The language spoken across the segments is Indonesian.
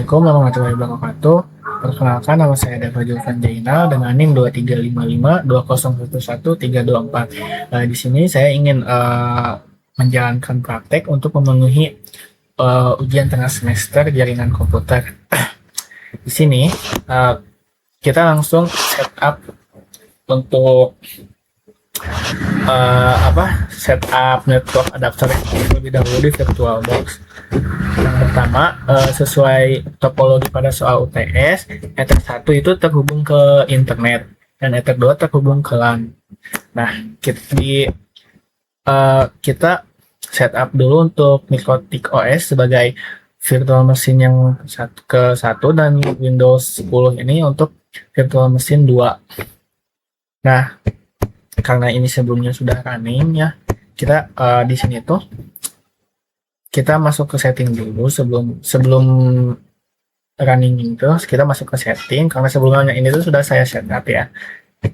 Assalamualaikum warahmatullahi wabarakatuh. Perkenalkan, nama saya Dava Julvan Jainal dengan NIM 235520113224. Di sini saya ingin menjalankan praktek untuk memenuhi ujian tengah semester jaringan komputer. Di sini kita langsung setup untuk setup network adapter terlebih dahulu di VirtualBox. Yang pertama, sesuai topologi pada soal UTS, Ether 1 itu terhubung ke internet dan Ether 2 terhubung ke LAN. Nah, kita setup dulu untuk Mikrotik OS sebagai virtual machine yang ke-1 dan Windows 10 ini untuk virtual machine 2. Nah, karena ini sebelumnya sudah running ya, kita di sini tuh kita masuk ke setting dulu sebelum running itu. Kita masuk ke setting karena sebelumnya ini tuh sudah saya setup ya.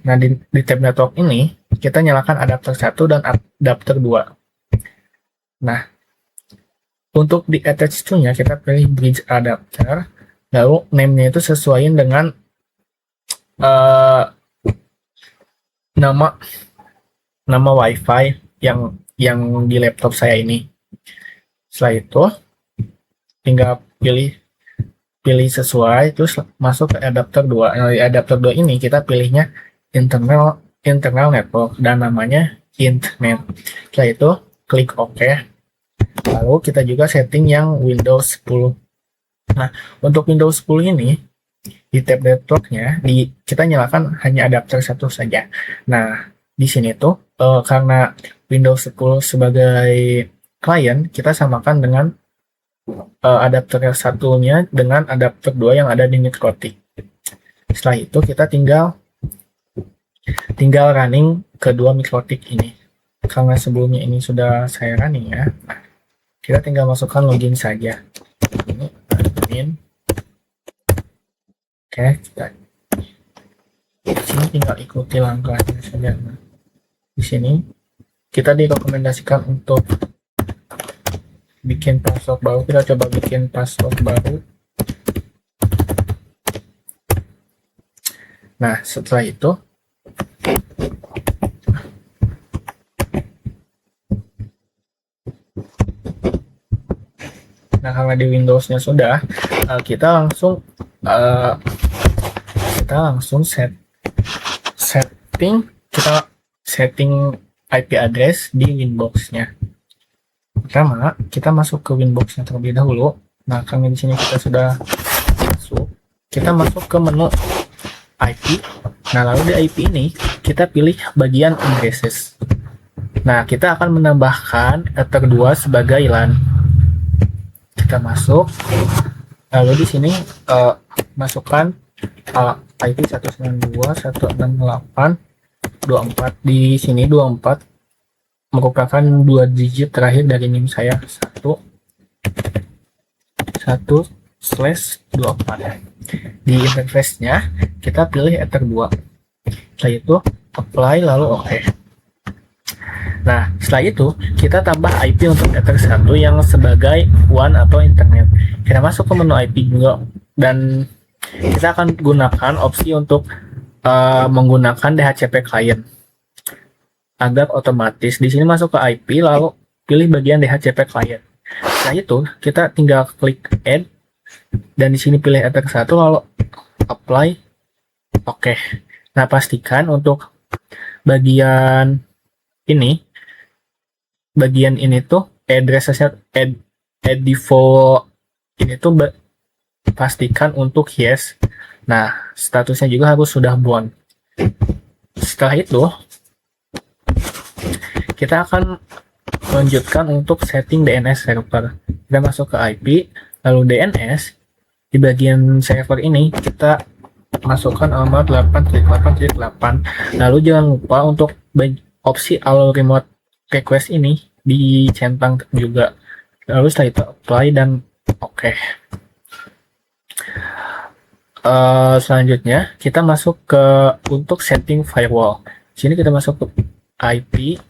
Nah, di tab network ini kita nyalakan adapter 1 dan adapter 2. Nah, untuk di attach to-nya kita pilih bridge adapter, lalu name-nya itu sesuaiin dengan nama WiFi yang di laptop saya ini. Setelah itu tinggal pilih sesuai, terus masuk ke adapter 2. Nah, di adapter 2 ini kita pilihnya internal network dan namanya internet. Setelah itu klik OK. Lalu kita juga setting yang Windows 10. Nah, untuk Windows 10 ini di tab networknya kita nyalakan hanya adapter 1 saja. Nah, di sini tuh karena Windows 10 sebagai klien, kita samakan dengan adapter 1-nya dengan adapter 2 yang ada di Mikrotik. Setelah itu kita tinggal running kedua Mikrotik ini. Karena sebelumnya ini sudah saya running ya, kita tinggal masukkan login saja. Ini admin. Oke, kita di sini tinggal ikuti langkahnya saja. Nah, di sini kita direkomendasikan untuk bikin password baru. Kita coba bikin password baru. Nah, setelah itu karena di Windows-nya sudah, kita langsung setting IP address di Winbox-nya. Pertama, kita masuk ke Winbox-nya terlebih dahulu. Nah, karena di sini kita sudah masuk, kita masuk ke menu IP. Nah, lalu di IP ini kita pilih bagian addresses. Nah, kita akan menambahkan Ether 2 sebagai LAN. Kita masuk, lalu di sini masukkan IP 192.168.24. Di sini 24 merupakan 2 digit terakhir dari NIM saya, 1/24. Di interface-nya kita pilih Ether 2. Setelah itu apply lalu OK. Nah, setelah itu kita tambah IP untuk Ether 1 yang sebagai WAN atau internet. Kita masuk ke menu IP juga dan kita akan gunakan opsi untuk menggunakan DHCP client agar otomatis. Di sini masuk ke IP lalu pilih bagian DHCP client. Setelah itu kita tinggal klik add dan di sini pilih Ether 1 lalu apply OK. Nah, pastikan untuk bagian ini tuh address-nya add default ini tuh pastikan untuk yes. Nah, statusnya juga harus sudah bound. Setelah itu kita akan melanjutkan untuk setting DNS server. Kita masuk ke IP lalu DNS. Di bagian server ini kita masukkan alamat 8.8.8. lalu jangan lupa untuk opsi allow remote request ini dicentang juga. Lalu setelah itu apply dan OK. Selanjutnya kita masuk ke untuk setting firewall. Sini kita masuk ke IP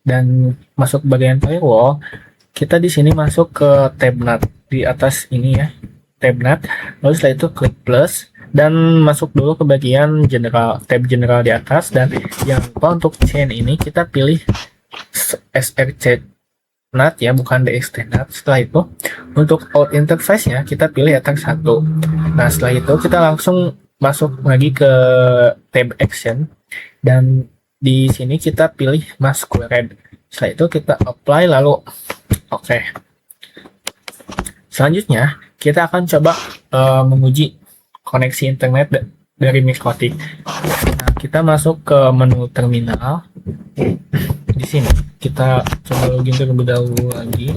dan masuk bagian firewall. Kita di sini masuk ke tab NAT di atas ini ya. tab NAT, lalu setelah itu klik plus dan masuk dulu ke bagian general, tab general di atas, dan jangan lupa untuk chain ini kita pilih src NAT ya, bukan DXT NAT. Setelah itu untuk out interface nya kita pilih Ether 1. Nah setelah itu kita langsung masuk lagi ke tab action dan di sini kita pilih masquerade. Setelah itu kita apply lalu oke. Selanjutnya kita akan coba menguji koneksi internet dari Mikotik. Nah, kita masuk ke menu terminal. Di sini kita coba login terlebih dahulu lagi.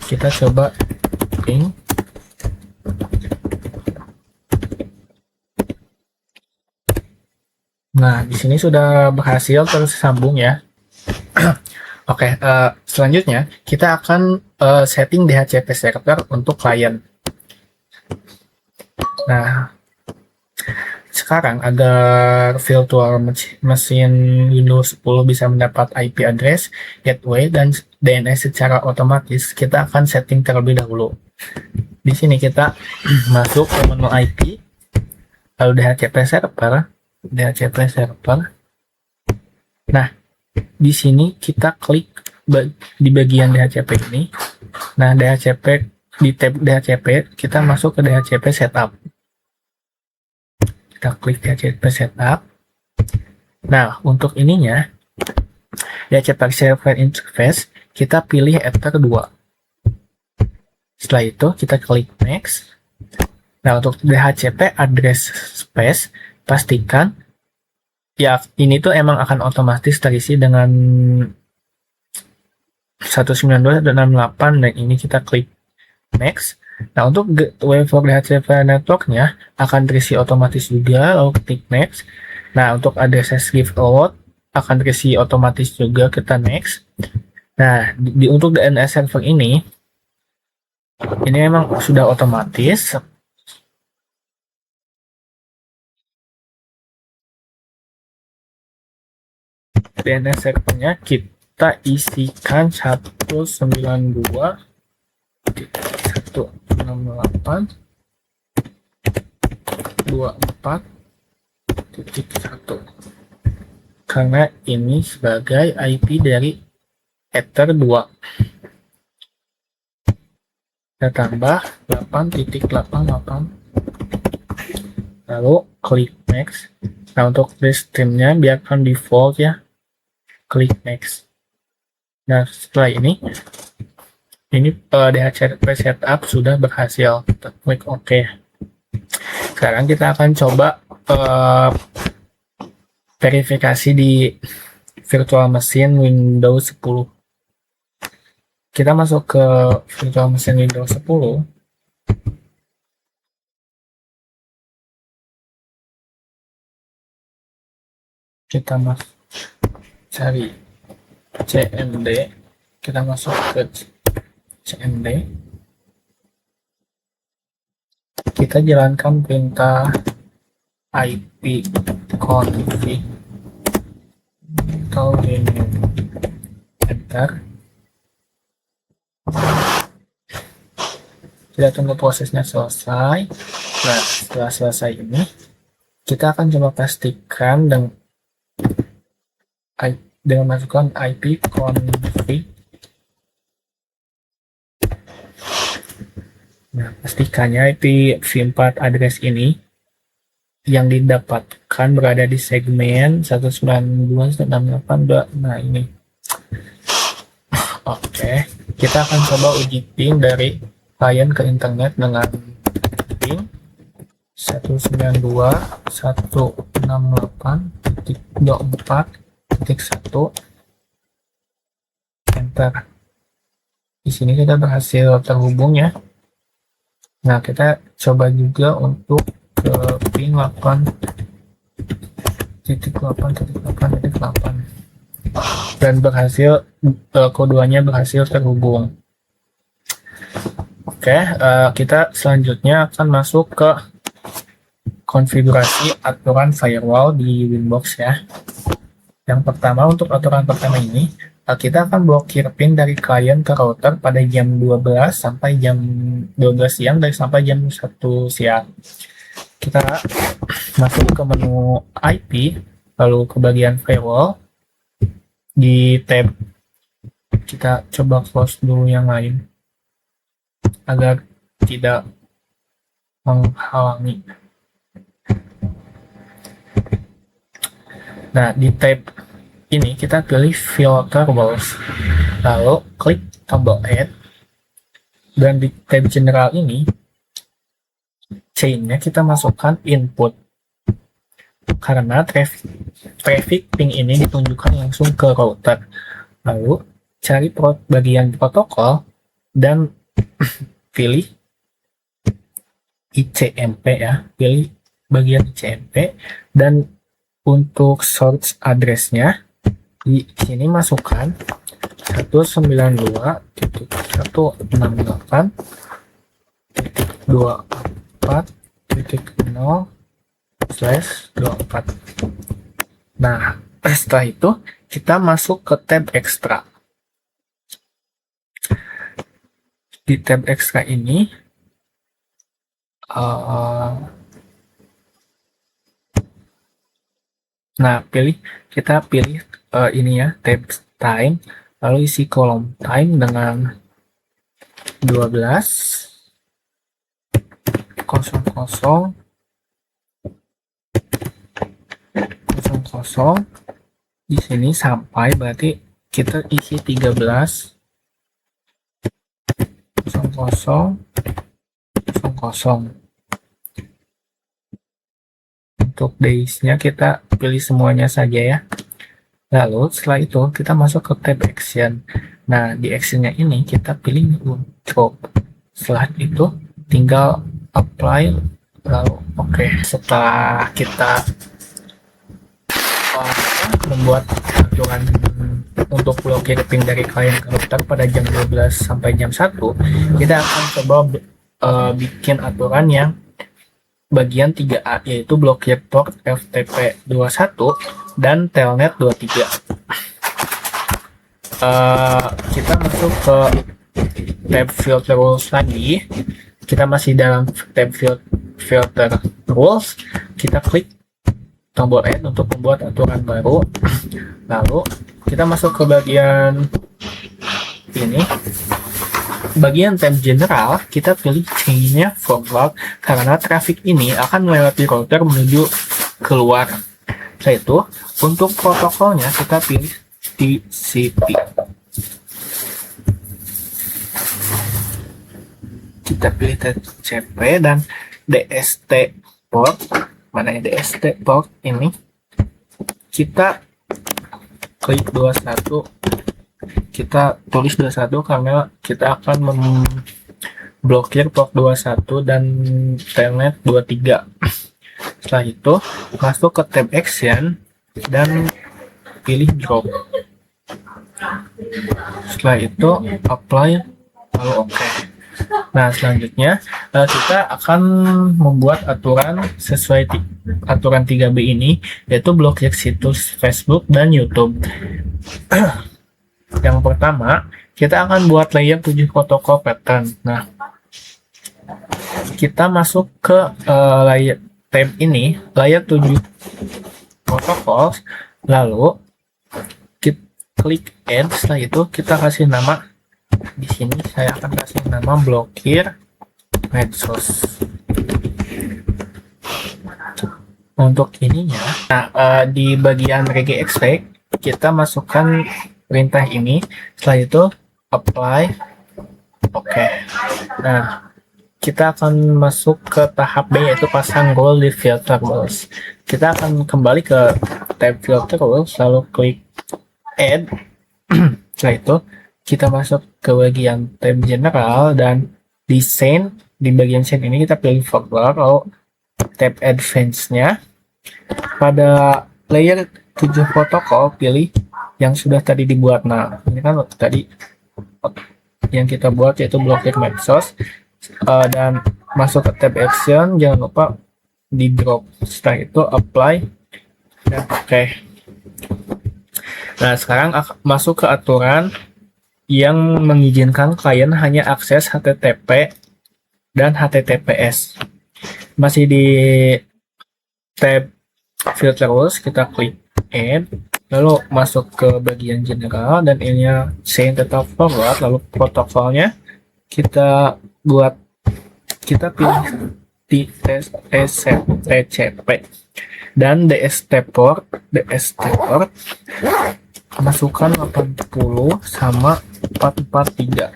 Kita coba ping. Nah, di sini sudah berhasil tersambung ya. Oke, selanjutnya kita akan setting DHCP server untuk klien. Nah, sekarang agar virtual machine Windows 10 bisa mendapat IP address, gateway, dan DNS secara otomatis, kita akan setting terlebih dahulu. Di sini kita masuk ke menu IP, lalu DHCP server. Nah, di sini kita klik di bagian DHCP ini. Nah, DHCP di tab DHCP kita masuk ke DHCP setup. Kita klik DHCP setup. Nah, untuk ininya DHCP server interface kita pilih Ether 2. Setelah itu kita klik next. Nah, untuk DHCP address space pastikan ya ini tuh emang akan otomatis terisi dengan 192.168 dan ini kita klik next. Nah, untuk gateway for DHCP networknya akan terisi otomatis juga, lalu klik next. Nah, untuk address give allowed akan terisi otomatis juga, kita next. Nah, untuk DNS server ini memang sudah otomatis. DNS servernya kita isikan 192.168.24.1 karena ini sebagai IP dari Ether 2. Kita tambah 8.88 lalu klik next. Nah, untuk streamnya biarkan default ya, klik next. Nah, setelah ini DHCP setup sudah berhasil. Kita klik OK. Sekarang kita akan coba verifikasi di virtual machine Windows 10. Kita masuk ke virtual machine Windows 10. Kita masuk cari cmd, kita masuk ke cmd, kita jalankan perintah ipconfig atau enter. Kita tunggu prosesnya selesai. Nah, setelah selesai ini kita akan coba pastikan dengan masukkan ipconfig. Nah, pastikannya IPv4 address ini yang didapatkan berada di segmen 192.168.2. Nah, ini. Oke, kita akan coba uji ping dari klien ke internet dengan ping 192.168.24.1. Enter. Di sini kita berhasil terhubung ya. Nah, kita coba juga untuk ke ping 8.8.8.8 dan berhasil, keduanya berhasil terhubung. Oke, kita selanjutnya akan masuk ke konfigurasi aturan firewall di Winbox ya. Yang pertama, untuk aturan pertama ini kita akan blokir pin dari klien ke router pada jam 12 sampai jam 12 siang dan sampai jam 1 siang. Kita masuk ke menu IP, lalu ke bagian firewall. Di tab, kita coba close dulu yang lain agar tidak menghalangi. Nah, di tab ini kita pilih filter walls, lalu klik tombol add, dan di tab general ini chainnya kita masukkan input karena traffic ping ini ditunjukkan langsung ke router. Lalu cari bagian protokol dan pilih ICMP ya, pilih bagian ICMP, dan untuk source address-nya di sini masukkan 192.168.0/24. Nah, setelah itu kita masuk ke tab ekstra. Di tab ekstra ini kita pilih ini ya, tab time, lalu isi kolom time dengan 12.00.00. Di sini sampai berarti kita isi 13.00.00. Untuk days-nya kita pilih semuanya saja ya. Lalu setelah itu kita masuk ke tab action. Nah, di action-nya ini kita pilih drop. Setelah itu tinggal apply, lalu oke. Setelah kita membuat aturan untuk blokir ping dari klien ke router pada jam 12 sampai jam 1, kita akan coba bikin aturan yang bagian 3A, yaitu blokir port FTP 21 dan telnet 23. Kita masuk ke tab filter rules lagi. Kita masih dalam tab filter rules. Kita klik tombol add untuk membuat aturan baru. Lalu kita masuk ke bagian ini, bagian tab general. Kita pilih change-nya forward karena traffic ini akan melewati router menuju keluar. Setelah itu untuk protokolnya kita pilih TCP. Kita pilih TCP dan DST port. Mana ya DST port ini? Kita klik 21. Kita tulis 21 karena kita akan memblokir port 21 dan telnet 23. Setelah itu masuk ke tab action dan pilih drop. Setelah itu apply, lalu oke. Nah, selanjutnya kita akan membuat aturan sesuai aturan 3B ini, yaitu blokir situs Facebook dan YouTube. Yang pertama, kita akan buat layer 7 protokol pattern. Nah, kita masuk ke layer tab ini, layer 7 protokol, lalu kita klik add. Setelah itu kita kasih nama. Di sini saya akan kasih nama blokir medsos. Untuk ininya, di bagian regex kita masukkan perintah ini. Setelah itu apply, oke. Nah, kita akan masuk ke tahap B, yaitu pasang rule di filter rules. Kita akan kembali ke tab filter rules, lalu klik add. Setelah itu kita masuk ke bagian tab general dan di chain, di bagian chain ini kita pilih forward, lalu tab advance-nya pada layer 7 protokol pilih yang sudah tadi dibuat. Nah, ini kan tadi yang kita buat yaitu blokir medsos, dan masuk ke tab action, jangan lupa di drop. Setelah itu apply dan oke. Nah, sekarang masuk ke aturan yang mengizinkan klien hanya akses HTTP dan HTTPS. Masih di tab filters, kita klik add, lalu masuk ke bagian general dan ininya change data forward, lalu protokolnya kita pilih TCP dan DST port masukkan 80 sama 443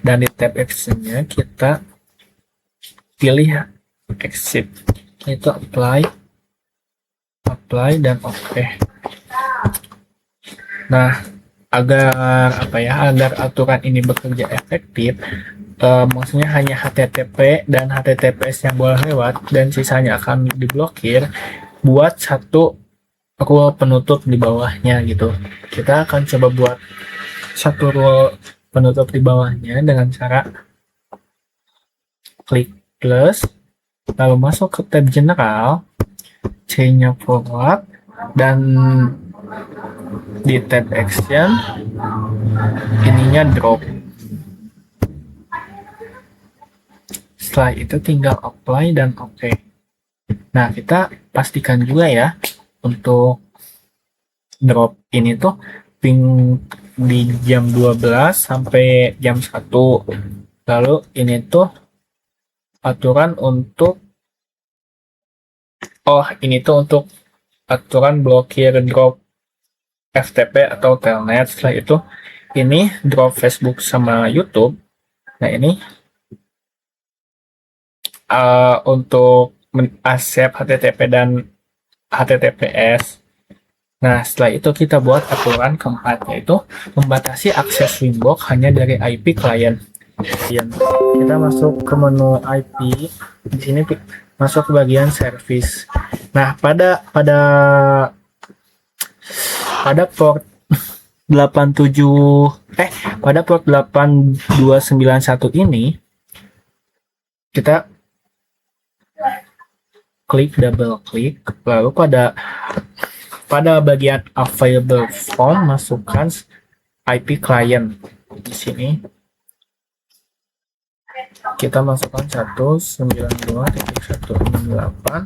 dan di tab actionnya kita pilih exit, itu apply dan oke. Nah, agar aturan ini bekerja efektif, maksudnya hanya HTTP dan HTTPS yang boleh lewat dan sisanya akan diblokir, buat satu rule penutup di bawahnya gitu. Kita akan coba buat satu rule penutup di bawahnya dengan cara klik plus, lalu masuk ke tab general, change-nya forward, dan di tab action ininya drop. Setelah itu tinggal apply dan oke. Nah, kita pastikan juga ya untuk drop ini tuh ping di jam 12 sampai jam 1. Lalu ini tuh aturan untuk untuk aturan blokir drop FTP atau telnet. Setelah itu ini drop Facebook sama YouTube. Nah, ini untuk accept HTTP dan HTTPS. Nah, setelah itu kita buat aturan keempat, yaitu membatasi akses Winbox hanya dari IP klien. Kita masuk ke menu IP. Di sini masuk ke bagian service. Nah, pada port 8291 ini kita double klik, lalu pada bagian available form masukkan IP client. Di sini kita masukkan 192.168.24.0/24.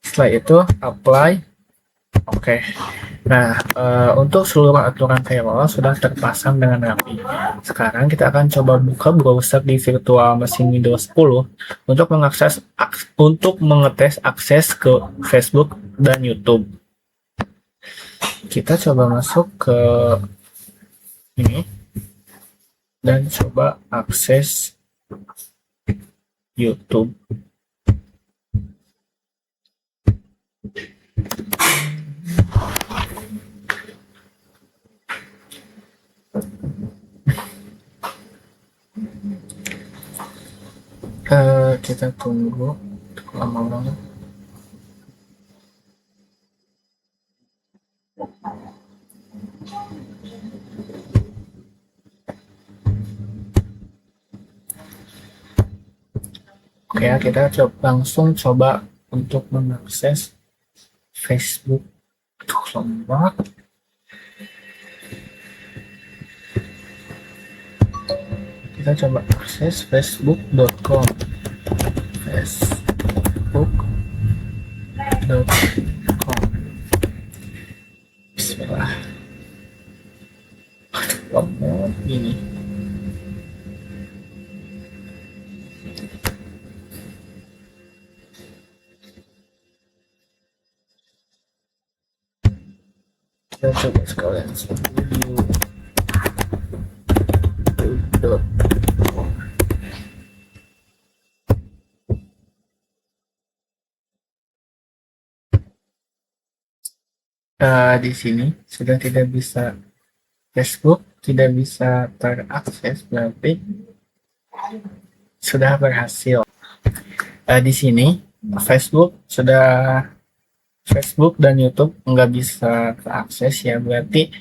Setelah itu apply, oke. Nah, untuk seluruh aturan firewall sudah terpasang dengan rapi. Sekarang kita akan coba buka browser di virtual machine Windows 10 untuk mengetes akses ke Facebook dan YouTube. Kita coba masuk ke ini dan coba akses YouTube. Kita tunggu lama banget. Oke, kita langsung coba untuk mengakses Facebook. Lama banget. Kita coba akses facebook.com. Bismillah. Lama ini. Kita coba sekalian video. Di sini sudah tidak bisa, Facebook tidak bisa terakses, berarti sudah berhasil. Di sini Facebook dan YouTube nggak bisa terakses ya, berarti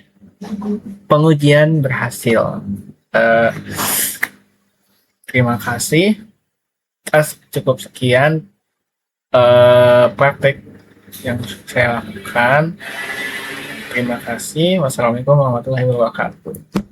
pengujian berhasil. Terima kasih. Cukup sekian. praktek yang saya lakukan. Terima kasih. Wassalamualaikum warahmatullahi wabarakatuh.